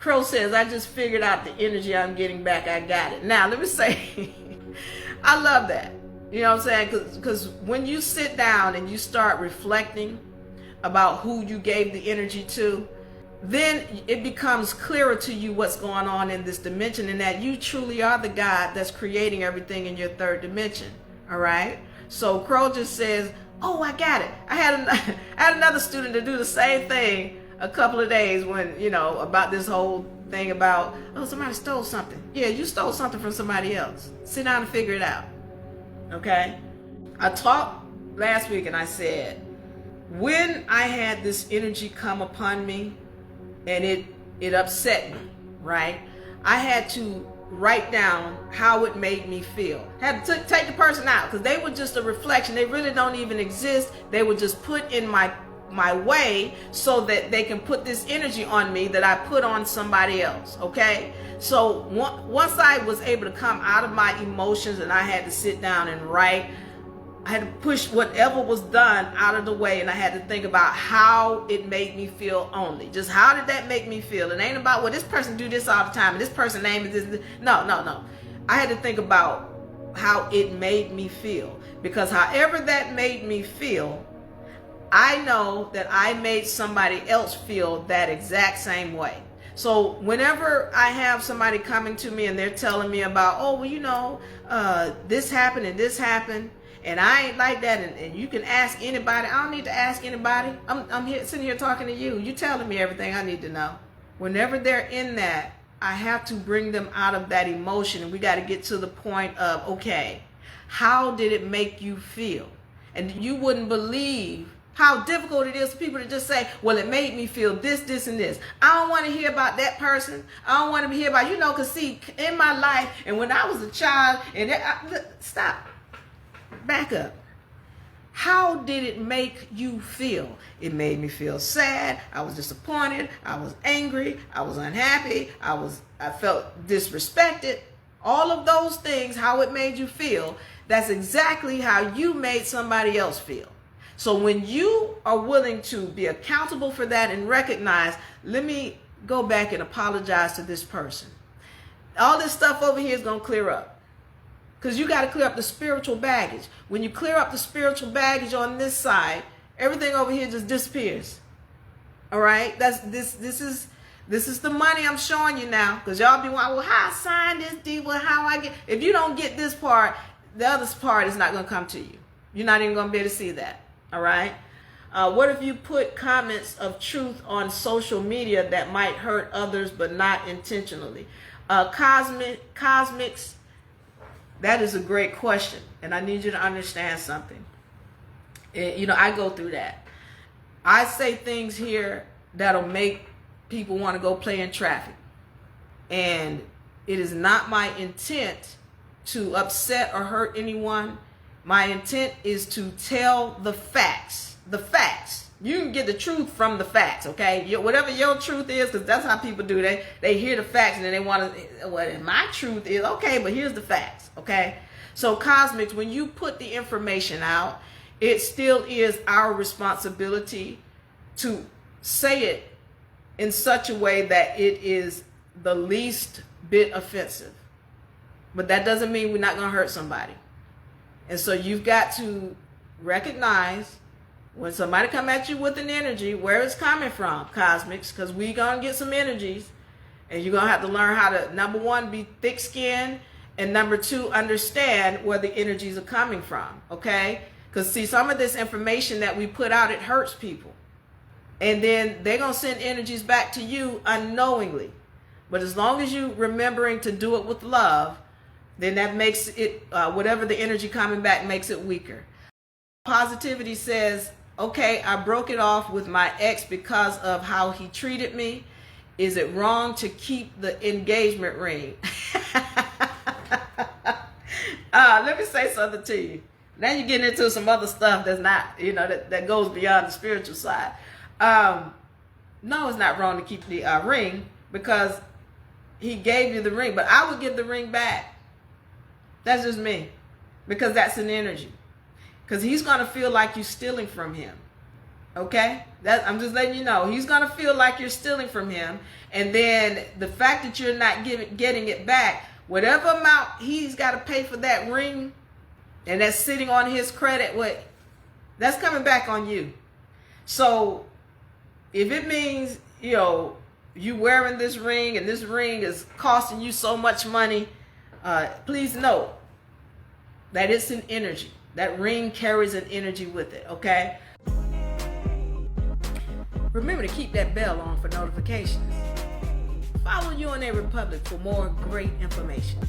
Crow says, I just figured out the energy I'm getting back. I got it. Now, let me say, I love that. You know what I'm saying? Because when you sit down and you start reflecting about who you gave the energy to, then it becomes clearer to you what's going on in this dimension, and that you truly are the God that's creating everything in your third dimension. All right? So Crow just says, oh, I got it. I had another student to do the same thing a couple of days when, you know, about this whole thing about, oh, somebody stole something. Yeah, you stole something from somebody else. Sit down and figure it out. Okay? I talked last week and I said, when I had this energy come upon me and it upset me, right? I had to write down how it made me feel. Had to take the person out because they were just a reflection. They really don't even exist. They were just put in my way so that they can put this energy on me that I put on somebody else. Okay, so once I was able to come out of my emotions and I had to sit down and write, I had to push whatever was done out of the way, and I had to think about how it made me feel only. Just how did that make me feel? It ain't about, well, this person do this all the time and this person name is this. No. I had to think about how it made me feel, because however that made me feel, I know that I made somebody else feel that exact same way. So whenever I have somebody coming to me and they're telling me about, oh, well, you know, this happened and this happened, and I ain't like that, and you can ask anybody. I don't need to ask anybody. I'm here, sitting here talking to you. You telling me everything I need to know. Whenever they're in that, I have to bring them out of that emotion, and we got to get to the point of, okay, how did it make you feel? And you wouldn't believe how difficult it is for people to just say, well, it made me feel this, this, and this. I don't want to hear about that person. I don't want to hear about, you know, because see, in my life, and when I was a child, and stop. Back up. How did it make you feel? It made me feel sad. I was disappointed. I was angry. I was unhappy. I felt disrespected. All of those things, how it made you feel, that's exactly how you made somebody else feel. So when you are willing to be accountable for that and recognize, let me go back and apologize to this person. All this stuff over here is going to clear up. Because you got to clear up the spiritual baggage. When you clear up the spiritual baggage on this side, everything over here just disappears. All right? This is the money I'm showing you now. Because y'all be wondering, well, how I sign this deal, how I get. If you don't get this part, the other part is not going to come to you. You're not even going to be able to see that. All right? What if you put comments of truth on social media that might hurt others but not intentionally? Cosmics. That is a great question, and I need you to understand something. You know, I go through that. I say things here that'll make people want to go play in traffic, and it is not my intent to upset or hurt anyone. My intent is to tell the facts. The facts. You can get the truth from the facts, okay? Whatever your truth is, because that's how people do. They hear the facts and then they want to, well, my truth is, okay, but here's the facts, okay? So cosmics, when you put the information out, it still is our responsibility to say it in such a way that it is the least bit offensive. But that doesn't mean we're not going to hurt somebody. And so you've got to recognize when somebody come at you with an energy, where it's coming from, cosmics, because we're going to get some energies. And you're going to have to learn how to, number one, be thick-skinned, and number two, understand where the energies are coming from, okay? Because, see, some of this information that we put out, it hurts people. And then they're going to send energies back to you unknowingly. But as long as you're remembering to do it with love, then that makes it, whatever the energy coming back makes it weaker. Positivity says, okay, I broke it off with my ex because of how he treated me. Is it wrong to keep the engagement ring? Let me say something to you. Now you're getting into some other stuff that's not, you know, that goes beyond the spiritual side. No, it's not wrong to keep the ring because he gave you the ring, but I would give the ring back. That's just me, because that's an energy. Because he's going to feel like you're stealing from him. Okay? I'm just letting you know. He's going to feel like you're stealing from him. And then the fact that you're not getting it back, whatever amount he's got to pay for that ring, and that's sitting on his credit, that's coming back on you. So if it means, you wearing this ring and this ring is costing you so much money, please know that it's an energy. That ring carries an energy with it, okay? Remember to keep that bell on for notifications. Follow You in a Republic for more great information.